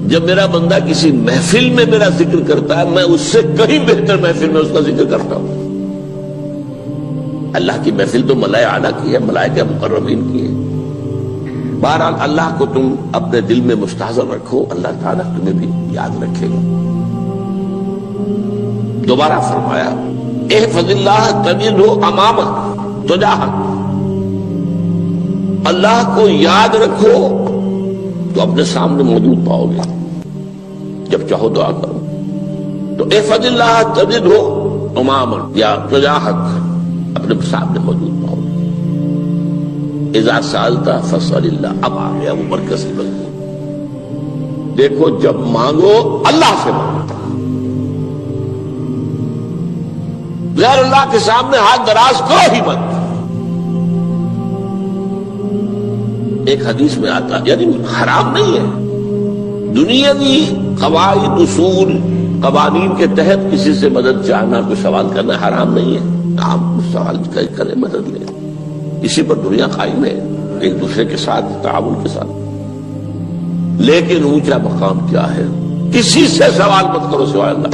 جب میرا بندہ کسی محفل میں میرا ذکر کرتا ہے میں اس سے کہیں بہتر محفل میں اس کا ذکر کرتا ہوں۔ اللہ کی محفل تو ملائکہ اعلیٰ کی ہے، ملائکہ مقربین کی ہے۔ بہرحال اللہ کو تم اپنے دل میں مستحضر رکھو، اللہ تعالیٰ تمہیں بھی یاد رکھے گا۔ دوبارہ فرمایا احفظ اللہ تجدہ امامک تجاہک، اللہ کو یاد رکھو تو اپنے سامنے موجود پاؤ گے، جب چاہو دعا کرو تو احفظ اللہ تجدہ امامک یا تجاہک، اپنے سامنے موجود پاؤ گے۔ اذا سألت فاسأل اللہ، اب آ گیا وہ مرکزی مضمون۔ دیکھو جب مانگو اللہ سے مانگو، غیر اللہ کے سامنے ہاتھ دراز کرو ہی مت۔ ایک حدیث میں آتا یعنی حرام نہیں ہے، دنیاوی قواعد اصول قوانین کے تحت کسی سے مدد چاہنا، کوئی سوال کرنا حرام نہیں ہے۔ آپ سوال کریں، مدد لیں، اسی پر دنیا قائم ہے، ایک دوسرے کے ساتھ تعاون کے ساتھ۔ لیکن اونچا مقام کیا ہے؟ کسی سے سوال مت کرو سوائے اللہ،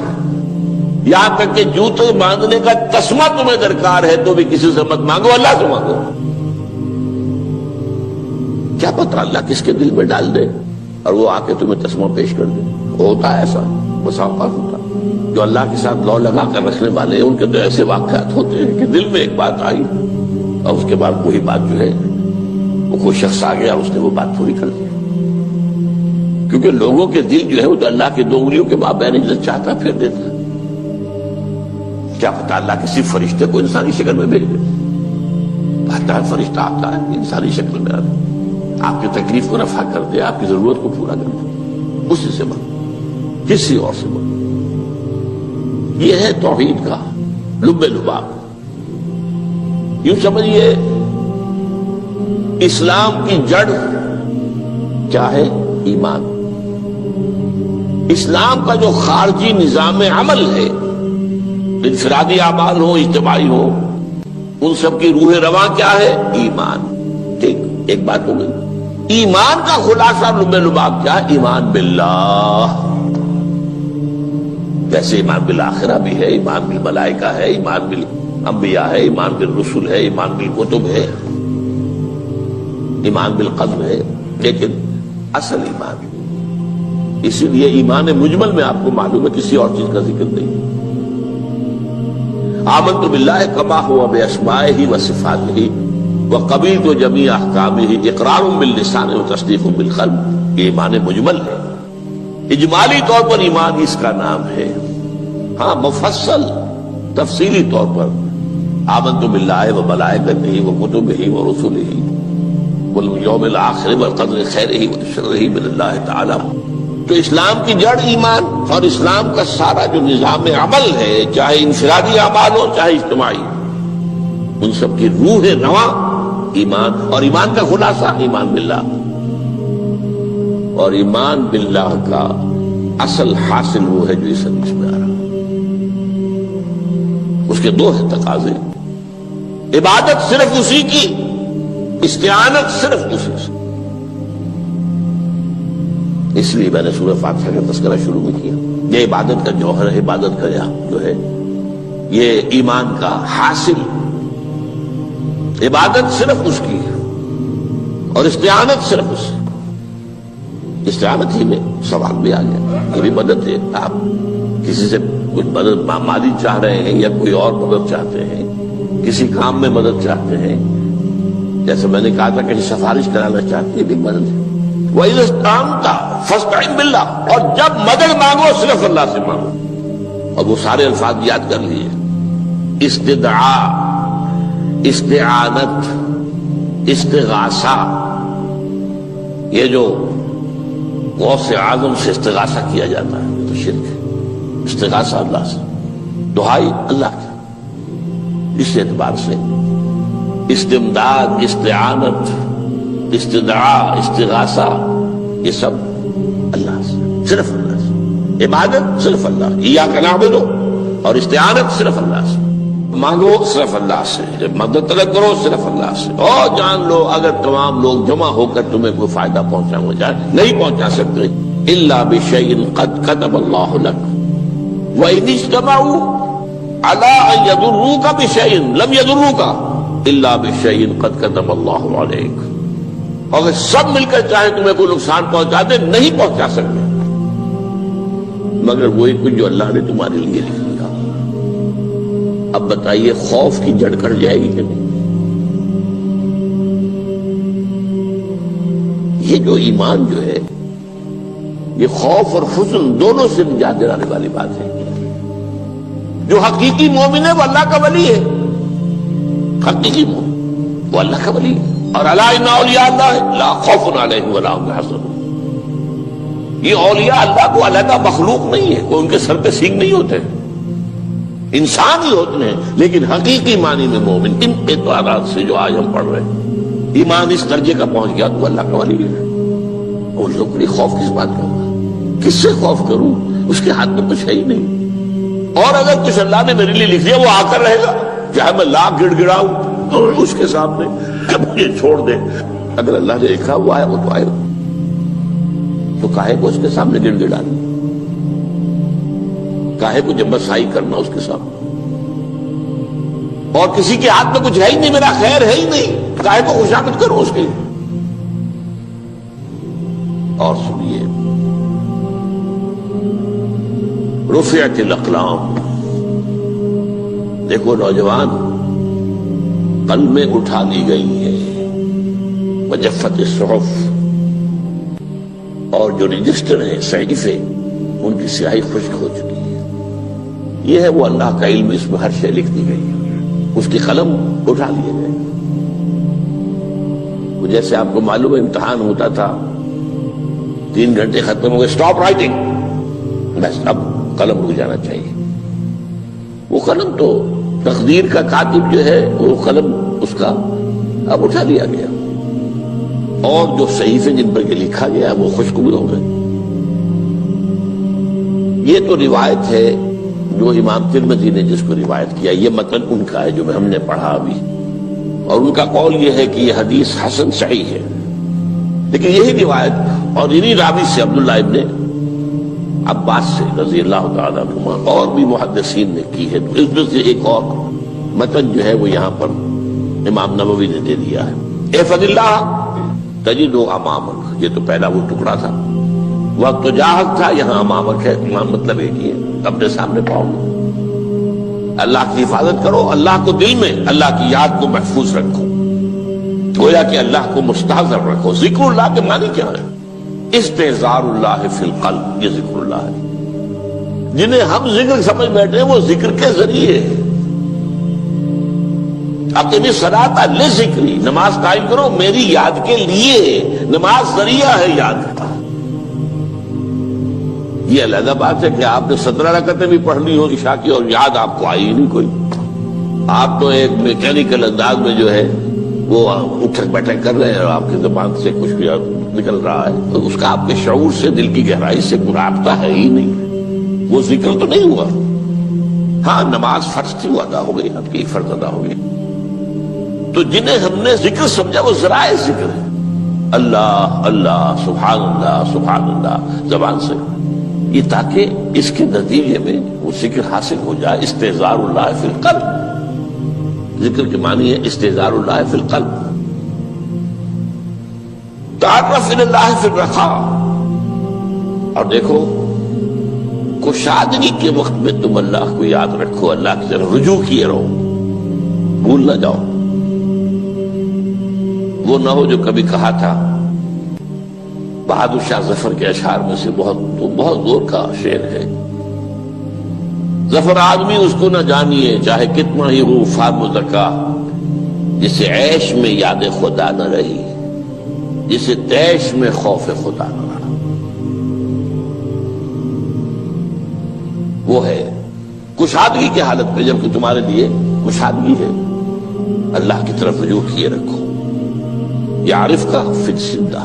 یہاں تک کہ جوتے باندھنے کا تسمہ تمہیں درکار ہے تو بھی کسی سے مت مانگو، اللہ سے مانگو۔ کیا پتہ اللہ کس کے دل میں ڈال دے اور وہ آ کے تمہیں تسمہ پیش کر دے۔ ہوتا ہے ایسا، بس اوقات ہوتا ہے۔ جو اللہ کے ساتھ لو لگا کر رکھنے والے ہیں ان کے تو ایسے واقعات ہوتے ہیں کہ دل میں ایک بات آئی اور اس کے بعد وہی بات جو ہے وہ کوئی شخص آ گیا، اس نے وہ بات پوری کر دی۔ کیونکہ لوگوں کے دل جو ہے وہ تو اللہ کے دو انگلیوں کے مابین جو چاہتا پھر دیتا ہے۔ کیا پتہ اللہ کسی فرشتے کو انسانی شکل میں بھیج دے، آتا ہے فرشتہ آتا ہے انسانی شکل میں آتا ہے، آپ کی تکلیف کو رفع کر دے، آپ کی ضرورت کو پورا کر دے، اسی سے مانگو، کسی اور سے مانگو۔ یہ ہے توحید کا لب لباب۔ یوں سمجھیے اسلام کی جڑ کیا ہے؟ ایمان۔ اسلام کا جو خارجی نظام عمل ہے، انفرادی اعمال ہو اجتماعی ہو، ان سب کی روح رواں کیا ہے؟ ایمان۔ ٹھیک، ایک بات ہو گئی۔ ایمان کا خلاصہ لب لباب کیا ہے؟ ایمان باللہ۔ ویسے ایمان بالآخرہ بھی ہے، ایمان بالملائکہ ہے، ایمان بالانبیاء ہے، ایمان بالرسل ہے، ایمان بالکتب ہے، ایمان بالقدر ہے، لیکن اصل ایمان، اسی لیے ایمان مجمل میں آپ کو معلوم ہے کسی اور چیز کا ذکر نہیں۔ آمنت باللہ کما ہوا باسمائہ وصفاتہ وقبلت جمیع احکامہ اقرار باللسان وتصدیق بالقلب، یہ ایمان مجمل ہے۔ اجمالی طور پر ایمان اس کا نام ہے، ہاں مفصل تفصیلی طور پر آمنت باللہ وملائکتہ وکتبہ ورسلہ والیوم الآخر والقدر خیرہ وشرہ من اللہ تعالی۔ تو اسلام کی جڑ ایمان، اور اسلام کا سارا جو نظام عمل ہے، چاہے انفرادی اعمال ہو چاہے اجتماعی، ان سب کی روح رواں ایمان، اور ایمان کا خلاصہ ایمان باللہ۔ اور ایمان باللہ کا اصل حاصل وہ ہے جو اس حدیث میں آ رہا ہے۔ اس کے دو ہیں تقاضے، عبادت صرف اسی کی، استعانت صرف اسی سے۔ اس لیے میں نے سورہ فاتحہ کا تذکرہ شروع میں کیا۔ یہ عبادت کا جوہر ہے، عبادت کا جو ہے یہ ایمان کا حاصل۔ عبادت صرف اس کی ہے اور استعانت صرف اس سے۔ استعانت ہی میں سوال بھی آ گیا، یہ بھی مدد ہے۔ آپ کسی سے کچھ مدد مالی چاہ رہے ہیں یا کوئی اور مدد چاہتے ہیں، کسی کام میں مدد چاہتے ہیں، جیسے میں نے کہا تھا کہ سفارش کرانا چاہتے ہیں، بھی مدد ہے۔ وَإِذَا اسْتَعَنْتَ فَاسْتَعِنْ بِاللَّهِ، اور جب مدد مانگو صرف اللہ سے مانگو۔ اور وہ سارے الفاظ یاد کر لیے، استدعاء، استعانت، استغاثہ۔ یہ جو غوث اعظم سے استغاثہ کیا جاتا ہے تو شرک ہے۔ استغاثہ اللہ سے، دعائی اللہ کی، اس اعتبار سے استمداد، استعانت، استدعاء، استغاثہ، یہ سب اللہ سے، صرف اللہ سے۔ عبادت صرف اللہ، ایاک نعبد، اور استعانت صرف اللہ سے۔ مانگو صرف اللہ سے، جب مدد طلب کرو صرف اللہ سے۔ اور جان لو اگر تمام لوگ جمع ہو کر تمہیں کوئی فائدہ پہنچانا چاہے نہیں پہنچا سکتے، الا بشیء قد کتب اللہ لک وان اجتمعوا علی ان یضروک بشیء لم یضروک الا بشیء قد کتب اللہ علیک. اگر سب مل کر چاہیں تمہیں کوئی نقصان پہنچا دے نہیں پہنچا سکتے مگر وہی کچھ جو اللہ نے تمہارے لیے لکھ دیا. اب بتائیے خوف کی جڑ کٹ جائے گی کہ نہیں؟ یہ جو ایمان جو ہے یہ خوف اور حزن دونوں سے نجات دلانے والی بات ہے. جو حقیقی مومن ہے وہ اللہ کا ولی ہے. حقیقی مومن وہ اللہ کا ولی ہے. اور الا ان اولیاء اللہ لا خوف علیہم ولا هم يحزنون. یہ اولیاء اللہ کو علیحدہ مخلوق نہیں ہے, کوئی ان کے سر پہ سینگ نہیں ہوتے, انسان ہی ہوتے ہیں, لیکن حقیقی معنی میں مومن. ان اعتبارات سے جو آج ہم پڑھ رہے ہیں ایمان اس درجے کا پہنچ گیا تو اللہ کا ولی ہے. اور لوگ بڑی خوف کس بات کا ہوگا, کس سے خوف کروں, اس کے ہاتھ میں کچھ ہے ہی نہیں. اور اگر کچھ اللہ نے میرے لیے لکھ دیا وہ آ کر رہے گا, چاہے میں لاکھ گڑ گڑاؤں تو اس کے سامنے کہ مجھے چھوڑ دے. اگر اللہ نے لکھا وہ آیا وہ تو آئے گا, تو کاہے کو اس کے سامنے گڑ گڑانا, کاہے کو جمبسائی کرنا اس کے سامنے. اور کسی کے ہاتھ میں کچھ ہے ہی نہیں, میرا خیر ہے ہی نہیں, کاہے کو خوشامد کروں اس کی. اور سنیے رفعت الاقلام, دیکھو نوجوان قلمیں اٹھا لی گئی ہیں, وجفت الصحف, اور جو رجسٹر ہیں صحیفے ان کی سیاہی خشک ہو چکی ہے. یہ ہے وہ اللہ کا علم, اس میں ہر شے لکھ دی گئی ہے, اس کی قلم اٹھا لیے گئے. جیسے آپ کو معلوم ہے امتحان ہوتا تھا 3 گھنٹے ختم ہو گئے, اسٹاپ رائٹنگ, بس اب قلم رک جانا چاہیے. وہ قلم تو تقدیر کا کاتب جو ہے وہ قلم اس کا اب اٹھا لیا گیا, اور جو صحیفے جن پر لکھا گیا وہ خشک بھی ہو گئے. یہ تو روایت ہے جو امام ترمذی نے جس کو روایت کیا, یہ متن ان کا ہے جو ہم نے پڑھا ابھی, اور ان کا قول یہ ہے کہ یہ حدیث حسن صحیح ہے. لیکن یہی روایت اور انہی راوی سے عبداللہ ابن عباس سے رضی اللہ تعالیٰ عنہما اور بھی محدثین نے کی ہے. تو اس میں سے ایک اور متن جو ہے وہ یہاں پر امام نووی نے دے دیا ہے. احفظ اللہ تجدہ امامک, یہ تو پہلا وہ ٹکڑا تھا. وقت جاہک تھا, یہاں امامک ہے, امام مطلب ایک ہی ہے, اپنے سامنے پاؤں. اللہ کی حفاظت کرو, اللہ کو دل میں, اللہ کی یاد کو محفوظ رکھو, گویا کہ اللہ کو مستحضر رکھو. ذکر اللہ کے معنی کیا ہے؟ استحضار اللہ فی القلب, یہ ذکر اللہ ہے. جنہیں ہم ذکر سمجھ بیٹھے ہیں وہ ذکر کے ذریعے اپنی صلاۃ لذکری, نماز قائم کرو میری یاد کے لیے, نماز ذریعہ ہے یاد کا. یہ علیحدہ بات ہے کہ آپ نے 17 رکعتیں بھی پڑھ لی ہو عشاء کی اور یاد آپ کو آئی ہی نہیں کوئی. آپ تو ایک میکینیکل انداز میں جو ہے وہ اٹھک بیٹھک کر رہے ہیں اور آپ کی زبان سے کچھ بھی نکل رہا ہے, تو اس کا آپ کے شعور سے, دل کی گہرائی سے کوئی رابطہ ہے ہی نہیں, وہ ذکر تو نہیں ہوا. ہاں نماز فرض تھی, وہ ادا ہو گئی, آپ کی ایک فرض ادا ہو گئی. تو جنہیں ہم نے ذکر سمجھا وہ ذرائع ذکر ہے, اللہ اللہ سبحان اللہ سبحان اللہ زبان سے, یہ تاکہ اس کے نتیجے میں وہ ذکر حاصل ہو جائے. استحضار اللہ فی القلب, ذکر کے معنی ہے استحضار اللہ فی القلب. تعرف الی اللہ فی الرخاء, اور دیکھو کشادگی کے وقت میں تم اللہ کو یاد رکھو, اللہ کی طرف رجوع کیے رہو, بھول نہ جاؤ. وہ نہ ہو جو کبھی کہا تھا, بہادر شاہ ظفر کے اشعار میں سے بہت زور کا شعر ہے, ظفر آدمی اس کو نہ جانیے چاہے کتنا ہی ہو فارم زکا, جسے عیش میں یاد خدا نہ رہی, جسے تیش میں خوف خدا نہ رہا. وہ ہے کشادگی کی حالت میں, جبکہ تمہارے لیے کشادگی ہے, اللہ کی طرف رجوع کیے رکھو. یعرف کا فی الشدہ,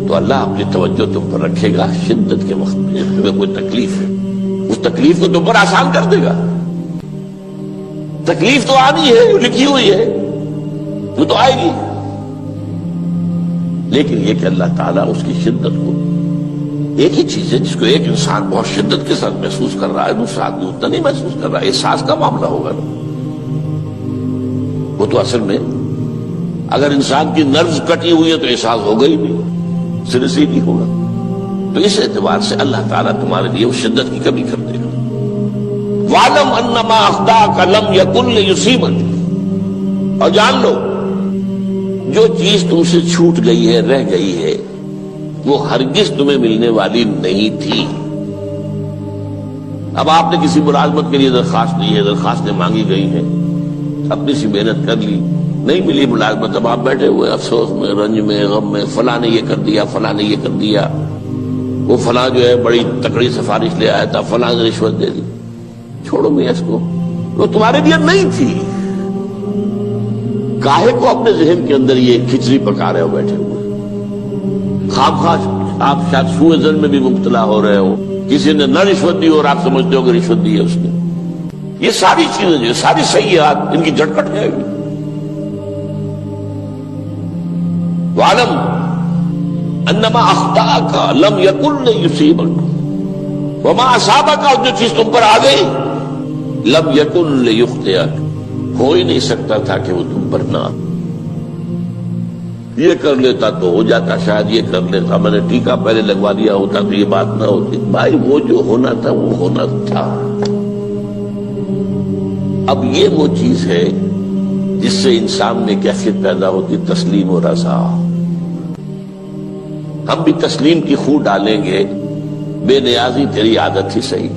تو اللہ اپنی توجہ تم پر رکھے گا شدت کے وقت میں, جب تمہیں کوئی تکلیف ہے اس تکلیف کو تم پر آسان کر دے گا. تکلیف تو آنی ہے, لکھی ہوئی ہے, وہ تو آئے گی, لیکن یہ کہ اللہ تعالیٰ اس کی شدت کو ایک ہی چیز ہے جس کو ایک انسان بہت شدت کے ساتھ محسوس کر رہا ہے، دوسرا آدمی اتنا نہیں محسوس کر رہا ہے، احساس کا معاملہ ہوگا نا۔ وہ تو اصل میں اگر انسان کی نرز کٹی ہوئی ہے تو احساس ہوگا ہی نہیں، سرے سے ہی نہیں ہوگا۔ تو اس اعتبار سے اللہ تعالیٰ تمہارے لیے وہ شدت کی کمی کر دے گا۔ وَاعْلَمْ أَنَّمَا أَخْطَأَكَ لَمْ يَكُنْ لِيُصِيبَكَ، اور جان لو جو چیز تم سے چھوٹ گئی ہے، رہ گئی ہے، وہ ہرگز تمہیں ملنے والی نہیں تھی۔ اب آپ نے کسی ملازمت کے لیے درخواست دی ہے، درخواستیں مانگی گئی ہیں، اپنی سی محنت کر لی، نہیں ملی ملازمت، اب آپ بیٹھے ہوئے افسوس میں، رنج میں، غم میں، فلاں نے یہ کر دیا، فلاں نے یہ کر دیا، وہ فلاں جو ہے بڑی تکڑی سفارش لے آیا تھا، فلاں نے رشوت دے دی۔ چھوڑو میاں اس کو، وہ تمہارے لیے نہیں تھی۔ کاہے کو اپنے ذہن کے اندر یہ کھچڑی پکا رہے ہو بیٹھے ہوئے؟ خواہ آپ شاید سوء ظن میں بھی مبتلا ہو رہے ہو، کسی نے نہ رشوت دی اور آپ سمجھتے ہو کہ رشوت دی ہے اس نے۔ یہ ساری چیزیں جو ساری سیئات ان کی جڑ کٹ جائے گی۔ وَاعْلَمْ أَنَّمَا أَخْطَأَكَ لَمْ يَكُنْ لِيُصِيبَكَ وَمَا أَصَابَكَ، اور جو چیز تم پر آ گئی، لَمْ يَكُنْ لِيُخْطِئَكَ، ہو ہی نہیں سکتا تھا کہ وہ تم پر نہ۔ یہ کر لیتا تو ہو جاتا، شاید یہ کر لیتا، میں نے ٹیکا پہلے لگوا دیا ہوتا تو یہ بات نہ ہوتی۔ بھائی وہ جو ہونا تھا وہ ہونا تھا۔ اب یہ وہ چیز ہے جس سے انسان میں کیفیت پیدا ہوتی، تسلیم و رضا۔ ہم بھی تسلیم کی خو ڈالیں گے، بے نیازی تیری عادت ہی صحیح،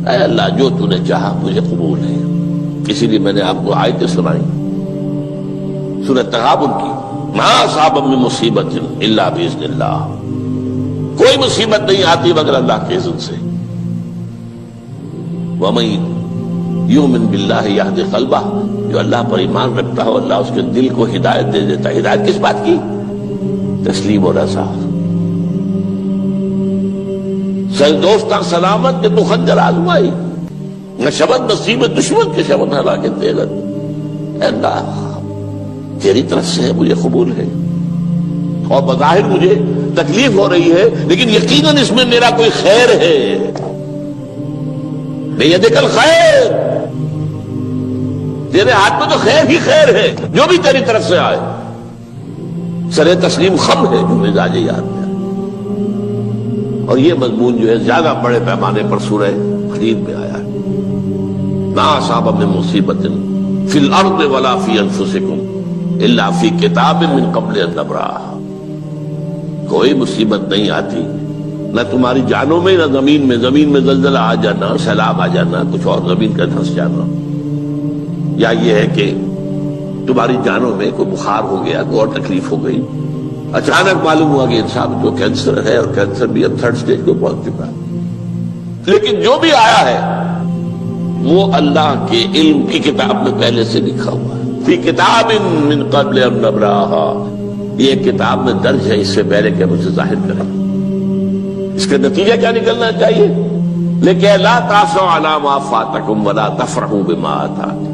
اے اللہ جو تو نے چاہا مجھے قبول ہے۔ اسی لیے میں نے آپ کو آیتیں سنائی سورہ تغابن کی، ما اصاب من مصیبت الا باذن اللہ، کوئی مصیبت نہیں آتی مگر اللہ کے اذن سے۔ وَمَن یؤمن باللہ یہد قلبہ، جو اللہ پر ایمان رکھتا ہو اللہ اس کے دل کو ہدایت دے دیتا ہے۔ ہدایت کس بات کی؟ تسلیم و رضا۔ دوستاں سلامت کے تو خنجر آزمائی، نہ شبد نصیب دشمن کے شبد ہلاکت دے گا۔ اے اللہ تیری طرف سے ہے، مجھے قبول ہے، اور بظاہر مجھے تکلیف ہو رہی ہے لیکن یقیناً اس میں میرا کوئی خیر ہے۔ بیدک الخیر، تیرے ہاتھ میں تو خیر ہی خیر ہے، جو بھی تیری طرف سے آئے۔ سر تسلیم خم ہے جو مزاج یاد میں، اور یہ مضمون جو ہے زیادہ بڑے پیمانے پر سورہ حدید میں آیا ہے۔ ما اصاب من مصیبت فی الارض ولا فی انفسکم الا فی کتاب من قبل ان نبرأها، کوئی مصیبت نہیں آتی نہ تمہاری جانوں میں نہ زمین میں، زمین میں زلزلہ آ جانا، سیلاب آ جانا، کچھ اور زمین کا دھنس جانا، یا یہ ہے کہ تمہاری جانوں میں کوئی بخار ہو گیا، کوئی اور تکلیف ہو گئی، اچانک معلوم ہوا کہ انسان کو کینسر ہے، اور کینسر بھی اب 3rd stage کو پہنچ چکا ہے، لیکن جو بھی آیا ہے وہ اللہ کے علم کی کتاب میں پہلے سے لکھا ہوا ہے۔ فی کتاب من قبل ان نبرأها، یہ کتاب میں درج ہے اس سے پہلے کہ ہم اسے ظاہر کریں۔ اس کا نتیجہ کیا نکلنا چاہیے؟ لیکن لا تأسوا علی ما فاتکم ولا تفرحوا بما آتاکم،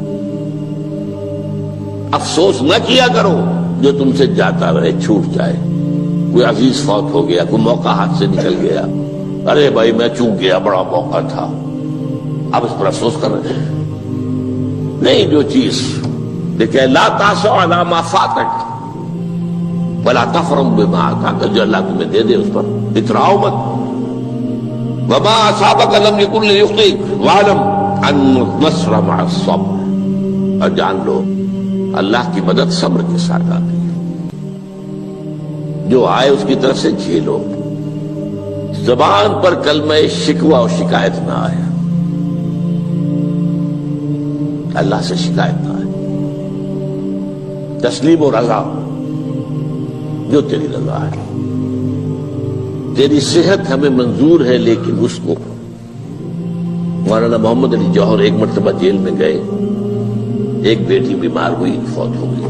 افسوس نہ کیا کرو جو تم سے جاتا رہے، چھوٹ جائے، کوئی عزیز فوت ہو گیا، کوئی موقع ہاتھ سے نکل گیا، ارے بھائی میں چوک گیا، بڑا موقع تھا، اب اس پر افسوس کر رہے ہیں۔ نہیں، جو چیز دیکھیں لا تأسوا علی ما فاتک ولا تفرحوا بما آتاک، جو اللہ تمہیں دے دے اس پر اتراؤ مت۔ وما اصابک لم یکن لیخطئک واعلم ان النصر مع الصبر، اور جان لو اللہ کی مدد صبر کے ساتھ آتی ہے، جو آئے اس کی طرف سے جھیلو، زبان پر کلمہ شکوہ اور شکایت نہ آئے، اللہ سے شکایت نہ آئے، تسلیم و رضا، جو تیری رضا ہے۔ تیری صحت ہمیں منظور ہے لیکن اس کو، مولانا محمد علی جوہر ایک مرتبہ جیل میں گئے، ایک بیٹی بیمار ہوئی، فوت ہو گئی،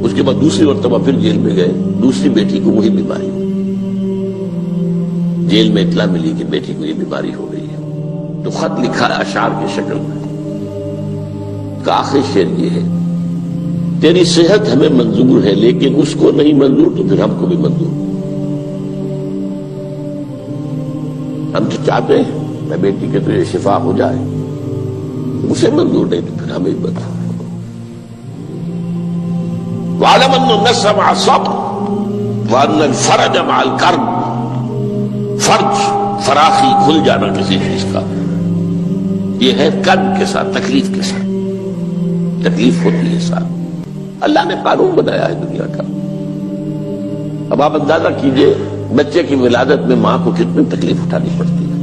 اس کے بعد دوسری مرتبہ پھر جیل میں گئے، دوسری بیٹی کو وہی بیماری ہوئی، جیل میں اطلاع ملی کہ بیٹی کو یہ بیماری ہو گئی ہے، تو خط لکھا اشعار کی شکل میں، کا آخری شعر یہ ہے، تیری صحت ہمیں منظور ہے لیکن اس کو نہیں منظور تو پھر ہم کو بھی منظور۔ ہم تو چاہتے ہیں میں بیٹی کے تجھے شفا ہو جائے، اسے منظور نہیں تو پھر ہمیں بتا. وَاعْلَمْ أَنَّ النَّصْرَ مَعَ الصَّبْرِ وَأَنَّ الْفَرَجَ مَعَ الْكَرْبِ. فرج، فراخی، کھل جانا کسی چیز کا، یہ ہے کرب کے ساتھ، تکلیف کے ساتھ. تکلیف ہوتی ہے ساتھ. اللہ نے قانون بنایا ہے دنیا کا. اب آپ اندازہ کیجئے بچے کی ولادت میں ماں کو کتنی تکلیف اٹھانی پڑتی ہے.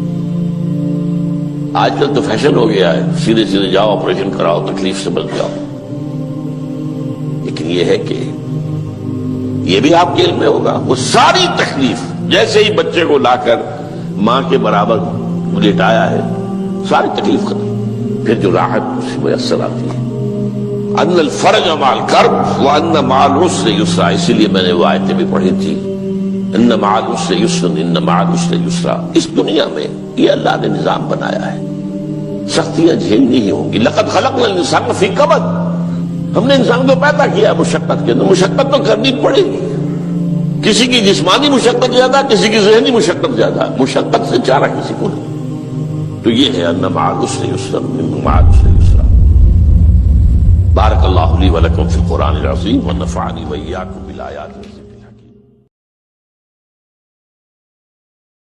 آج کل تو فیشن ہو گیا ہے، سیدھے سیدھے جاؤ، آپریشن کراؤ، تکلیف سے بچ جاؤ. لیکن یہ ہے کہ یہ بھی آپ کے علم میں ہوگا، وہ ساری تکلیف جیسے ہی بچے کو لا کر ماں کے برابر لٹایا ہے، ساری تکلیف ختم، پھر جو راحت اس سے میسر آتی ہے. ان الفرج مع الکرب وان مع العسر یسرا. اسی لیے میں نے وہ آیتیں بھی پڑھی تھی، ان مع العسر یسرا، ان مع العسر یسرا. اس دنیا میں یہ اللہ نے نظام بنایا ہے، سختیاں جھیلنی ہی ہوں گی. لقد خلقنا الانسان فی کبد. ہم نے انسان کو پیدا کیا مشقت کے اندر، مشقت تو کرنی پڑے گی. کسی کی جسمانی مشقت زیادہ، کسی کی ذہنی مشقت زیادہ، مشقت سے چارہ کسی کو نہیں. تو یہ ہے ان مع العسر یسرا ان مع العسر یسرا. بارک اللہ لی ولکم فی القرآن العظیم ونفعنی وإیاکم بالآیات.